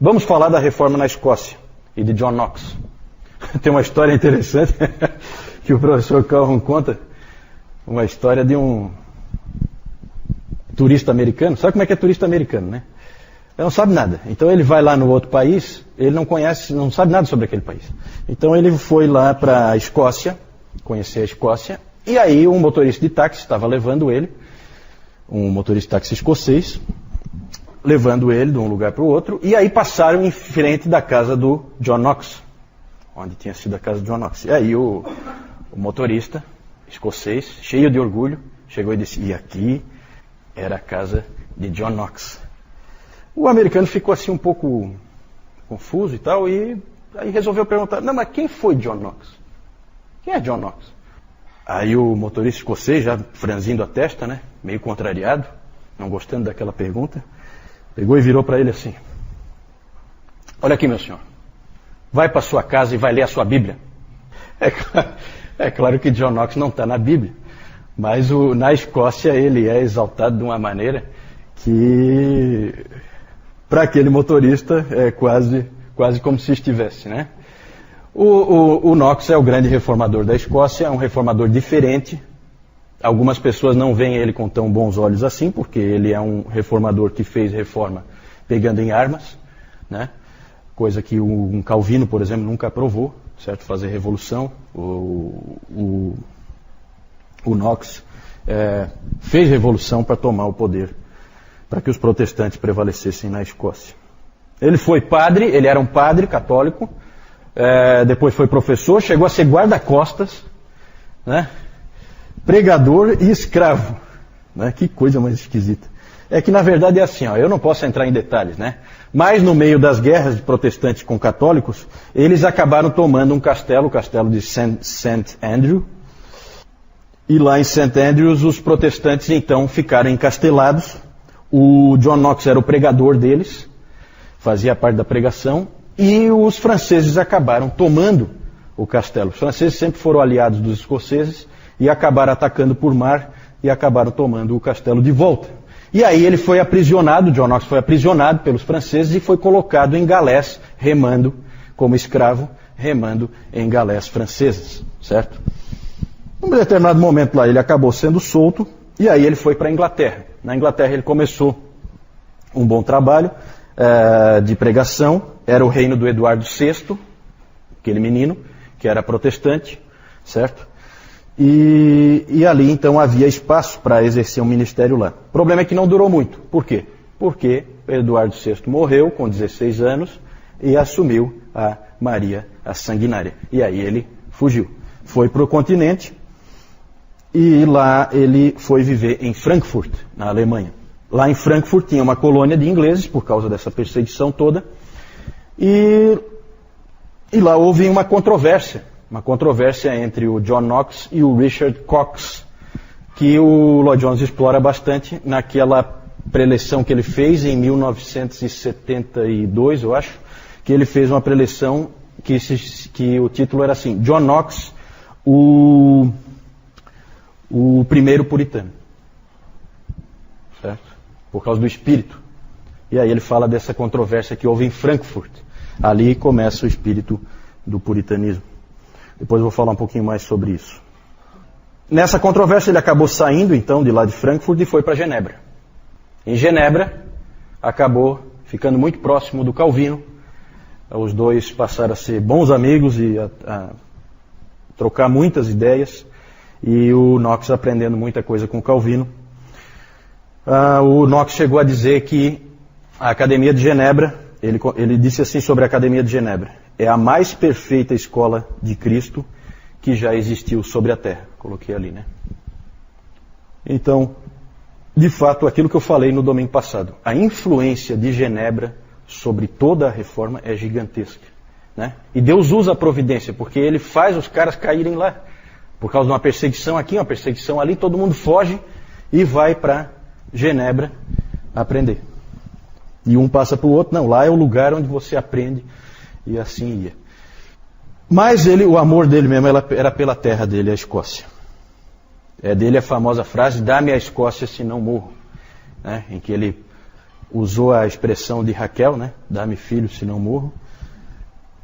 Vamos falar da reforma na Escócia e de John Knox. Tem uma história interessante que o professor Calhoun conta, uma história de um turista americano. Sabe como é que é turista americano, né? Ele não sabe nada. Então ele vai lá no outro país, ele não conhece, não sabe nada sobre aquele país. Então ele foi lá para a Escócia, conhecer a Escócia, e aí um motorista de táxi estava levando ele, um motorista de táxi escocês, levando ele de um lugar para o outro, e aí passaram em frente da casa do John Knox, onde tinha sido a casa do John Knox. E aí o motorista escocês, cheio de orgulho, chegou e disse, e aqui era a casa de John Knox. O americano ficou assim um pouco confuso e tal, e aí resolveu perguntar, não, mas quem foi John Knox? Quem é John Knox? Aí o motorista escocês, já franzindo a testa, né, meio contrariado, não gostando daquela pergunta, pegou e virou para ele assim, olha aqui, meu senhor, vai para sua casa e vai ler a sua Bíblia. É claro que John Knox não está na Bíblia, mas na Escócia ele é exaltado de uma maneira que, para aquele motorista, é quase como se estivesse, né? O Knox é o grande reformador da Escócia, é um reformador diferente. Algumas pessoas não veem ele com tão bons olhos assim, porque ele é um reformador que fez reforma pegando em armas, né? Coisa que um Calvino, por exemplo, nunca aprovou, certo? Fazer revolução. O Knox fez revolução para tomar o poder, para que os protestantes prevalecessem na Escócia. Ele foi padre, ele era um padre católico, depois foi professor, chegou a ser guarda-costas, né? Pregador e escravo, né? Que coisa mais esquisita. É que na verdade é assim, ó, eu não posso entrar em detalhes, né? Mas no meio das guerras de protestantes com católicos, eles acabaram tomando um castelo, o castelo de St. Andrew. E lá em St. Andrews os protestantes então ficaram encastelados. O John Knox era o pregador deles, fazia parte da pregação, e os franceses acabaram tomando o castelo. Os franceses sempre foram aliados dos escoceses e acabaram atacando por mar e acabaram tomando o castelo de volta. E aí ele foi aprisionado, John Knox foi aprisionado pelos franceses e foi colocado em galés, remando como escravo, remando em galés francesas, certo? Num determinado momento lá ele acabou sendo solto e aí ele foi para a Inglaterra. Na Inglaterra ele começou um bom trabalho de pregação, era o reino do Eduardo VI, aquele menino que era protestante, certo? E ali então havia espaço para exercer um ministério lá. O problema é que não durou muito. Por quê? Porque Eduardo VI morreu com 16 anos e assumiu a Maria a Sanguinária. E aí ele fugiu. Foi para o continente e lá ele foi viver em Frankfurt, na Alemanha. Lá em Frankfurt tinha uma colônia de ingleses por causa dessa perseguição toda. E lá houve uma controvérsia entre o John Knox e o Richard Cox, que o Lloyd Jones explora bastante naquela preleção que ele fez em 1972, eu acho, que ele fez uma preleção que o título era assim, John Knox, o primeiro puritano, certo? Por causa do espírito. E aí ele fala dessa controvérsia que houve em Frankfurt. Ali começa o espírito do puritanismo. Depois eu vou falar um pouquinho mais sobre isso. Nessa controvérsia ele acabou saindo então de lá de Frankfurt e foi para Genebra. Em Genebra acabou ficando muito próximo do Calvino. Os dois passaram a ser bons amigos e a trocar muitas ideias. E o Knox aprendendo muita coisa com o Calvino. O Knox chegou a dizer que a Academia de Genebra, ele disse assim sobre a Academia de Genebra, é a mais perfeita escola de Cristo que já existiu sobre a Terra. Coloquei ali, né? Então, de fato, aquilo que eu falei no domingo passado, a influência de Genebra sobre toda a reforma é gigantesca, né? E Deus usa a providência, porque Ele faz os caras caírem lá. Por causa de uma perseguição aqui, uma perseguição ali, todo mundo foge e vai para Genebra aprender. E um passa para o outro, não, lá é o lugar onde você aprende. E assim ia. Mas o amor dele mesmo era pela terra dele, a Escócia. É dele a famosa frase, dá-me a Escócia se não morro. Né? Em que ele usou a expressão de Raquel, né? Dá-me filho, se não morro.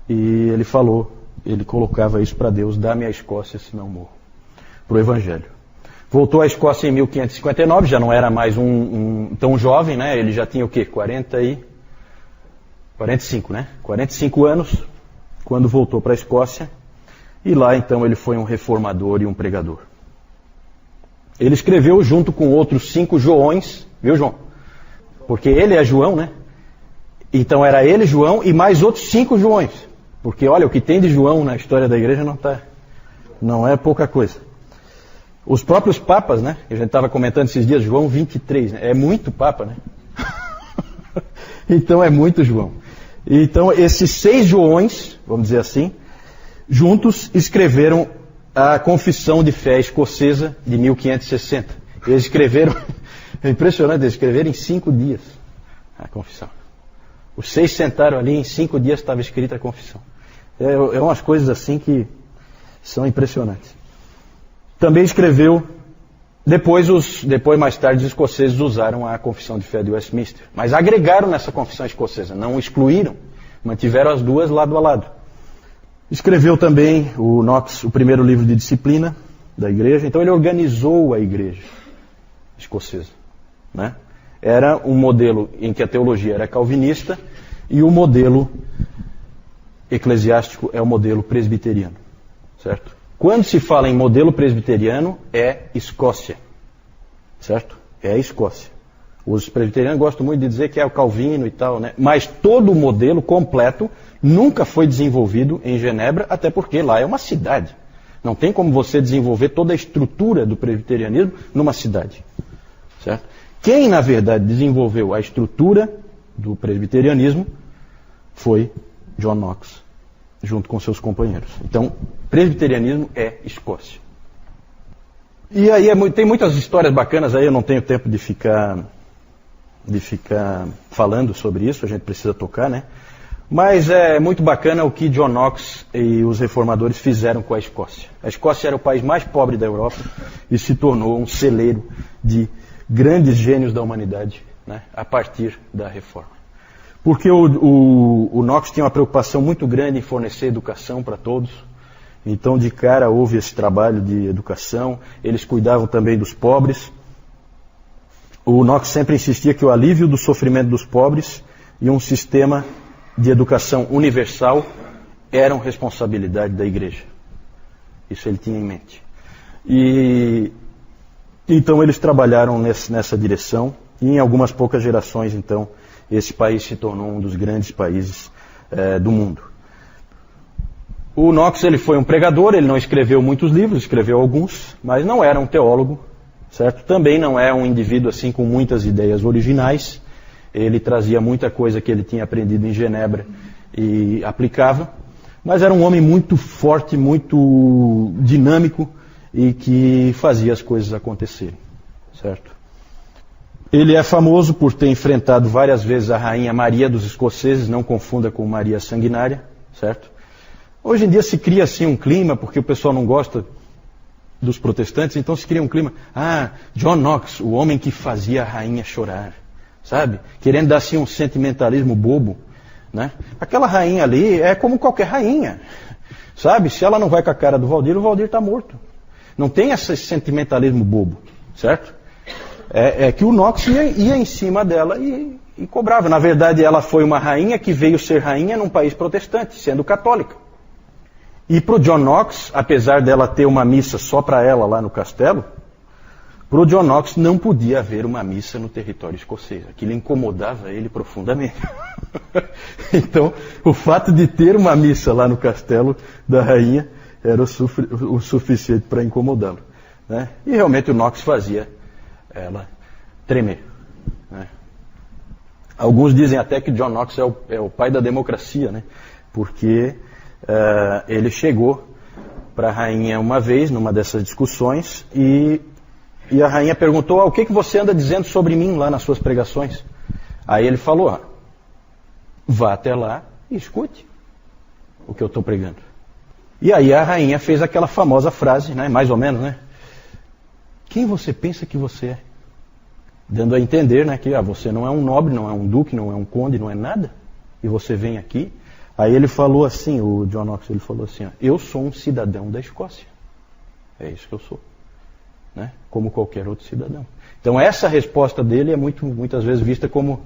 E ele falou, ele colocava isso para Deus, dá-me a Escócia, se não morro. Para o Evangelho. Voltou à Escócia em 1559, já não era mais tão jovem, né? Ele já tinha o quê? 45, né? 45 anos, quando voltou para a Escócia. E lá, então, ele foi um reformador e um pregador. Ele escreveu junto com outros 5 Joões, viu, João? Porque ele é João, né? Então era ele, João, e mais outros 5 Joões. Porque, olha, o que tem de João na história da igreja não é pouca coisa. Os próprios papas, né? A gente estava comentando esses dias, João 23, né? É muito papa, né? Então é muito João. Então esses 6 Joões, vamos dizer assim, juntos escreveram a Confissão de Fé Escocesa de 1560. Eles escreveram, é impressionante, eles escreveram em 5 dias a confissão. Os 6 sentaram ali, em 5 dias estava escrita a confissão. É umas coisas assim que são impressionantes. Também escreveu, depois mais tarde, os escoceses usaram a Confissão de Fé de Westminster, mas agregaram nessa Confissão Escocesa, não excluíram, mantiveram as duas lado a lado. Escreveu também o Knox, o primeiro livro de disciplina da igreja, então ele organizou a igreja escocesa, né? Era um modelo em que a teologia era calvinista e o modelo eclesiástico é o modelo presbiteriano, certo? Quando se fala em modelo presbiteriano, é Escócia, certo? É a Escócia. Os presbiterianos gostam muito de dizer que é o Calvino e tal, né? Mas todo o modelo completo nunca foi desenvolvido em Genebra, até porque lá é uma cidade. Não tem como você desenvolver toda a estrutura do presbiterianismo numa cidade, certo? Quem, na verdade, desenvolveu a estrutura do presbiterianismo foi John Knox, junto com seus companheiros. Então, presbiterianismo é Escócia. E aí tem muitas histórias bacanas aí, eu não tenho tempo de ficar falando sobre isso, a gente precisa tocar, né? Mas é muito bacana o que John Knox e os reformadores fizeram com a Escócia. A Escócia era o país mais pobre da Europa e se tornou um celeiro de grandes gênios da humanidade, né, a partir da reforma. Porque o Knox tinha uma preocupação muito grande em fornecer educação para todos. Então, de cara, houve esse trabalho de educação. Eles cuidavam também dos pobres. O Knox sempre insistia que o alívio do sofrimento dos pobres e um sistema de educação universal eram responsabilidade da igreja. Isso ele tinha em mente. E então eles trabalharam nessa direção. E em algumas poucas gerações, então, esse país se tornou um dos grandes países do mundo. O Knox, ele foi um pregador, ele não escreveu muitos livros, escreveu alguns, mas não era um teólogo, certo? Também não é um indivíduo assim com muitas ideias originais. Ele trazia muita coisa que ele tinha aprendido em Genebra e aplicava, mas era um homem muito forte, muito dinâmico e que fazia as coisas acontecerem, certo? Ele é famoso por ter enfrentado várias vezes a rainha Maria dos escoceses, não confunda com Maria Sanguinária, certo? Hoje em dia se cria assim um clima, porque o pessoal não gosta dos protestantes, então se cria um clima, John Knox, o homem que fazia a rainha chorar, sabe? Querendo dar assim um sentimentalismo bobo, né? Aquela rainha ali é como qualquer rainha, sabe? Se ela não vai com a cara do Valdir, o Valdir está morto. Não tem esse sentimentalismo bobo, certo? É que o Knox ia em cima dela e cobrava. Na verdade, ela foi uma rainha que veio ser rainha num país protestante, sendo católica. E para o John Knox, apesar dela ter uma missa só para ela lá no castelo, para o John Knox não podia haver uma missa no território escocês. Aquilo incomodava ele profundamente. Então, o fato de ter uma missa lá no castelo da rainha era o suficiente para incomodá-lo, né? E realmente o Knox fazia ela tremer, né? Alguns dizem até que John Knox é o pai da democracia, né? Porque ele chegou para a rainha uma vez, numa dessas discussões, e a rainha perguntou, o que você anda dizendo sobre mim lá nas suas pregações? Aí ele falou, vá até lá e escute o que eu estou pregando. E aí a rainha fez aquela famosa frase, né? Mais ou menos, né? Quem você pensa que você é? dando a entender, né, que você não é um nobre, não é um duque, não é um conde, não é nada, e você vem aqui. Aí ele falou assim, o John Knox, ele falou assim, ó, eu sou um cidadão da Escócia. É isso que eu sou, né? Como qualquer outro cidadão. Então essa resposta dele é muitas vezes vista como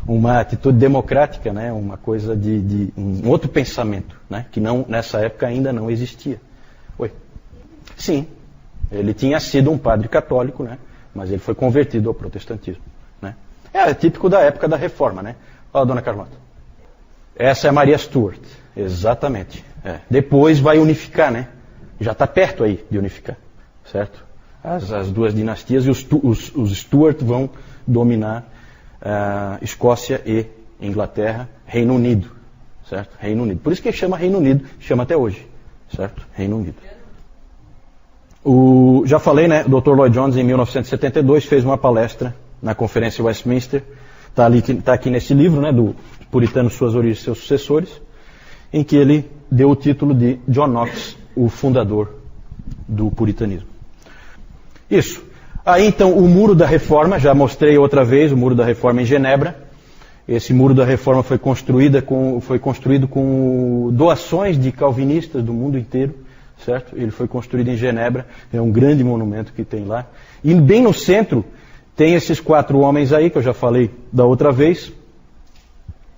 uma atitude democrática, né? Uma coisa de um outro pensamento, né? Que não, nessa época ainda não existia. Oi? Sim, ele tinha sido um padre católico, né? Mas ele foi convertido ao protestantismo, né? É típico da época da Reforma, né? Ó, dona Carlota. Essa é a Maria Stuart, exatamente. Depois vai unificar, né? Já está perto aí de unificar, certo? As duas dinastias e os Stuart vão dominar Escócia e Inglaterra, Reino Unido, certo? Reino Unido. Por isso que chama Reino Unido, chama até hoje, certo? Reino Unido. Já falei, né? O Dr. Lloyd Jones, em 1972, fez uma palestra na Conferência Westminster. Está aqui nesse livro, né? Do Puritano, Suas Origens e Seus Sucessores, em que ele deu o título de John Knox, o fundador do puritanismo. Isso. Aí então o Muro da Reforma, já mostrei outra vez, o Muro da Reforma em Genebra. Esse Muro da Reforma foi construído com doações de calvinistas do mundo inteiro, certo? Ele foi construído em Genebra, é um grande monumento que tem lá. E bem no centro tem esses 4 homens aí, que eu já falei da outra vez.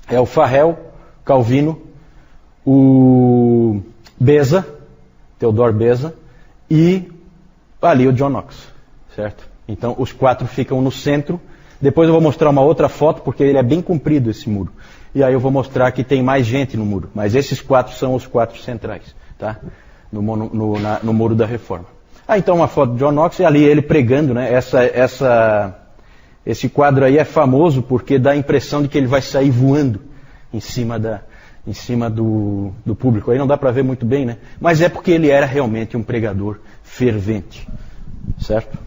É o Farel, Calvino, o Beza, Theodore Beza, e ali o John Knox, certo? Então os 4 ficam no centro. Depois eu vou mostrar uma outra foto, porque ele é bem comprido esse muro. E aí eu vou mostrar que tem mais gente no muro. Mas esses 4 são os 4 centrais, tá? No Muro da Reforma. Então uma foto de John Knox, e ali ele pregando, né? Esse quadro aí é famoso porque dá a impressão de que ele vai sair voando em cima do público. Aí não dá para ver muito bem, né? Mas é porque ele era realmente um pregador fervente, certo?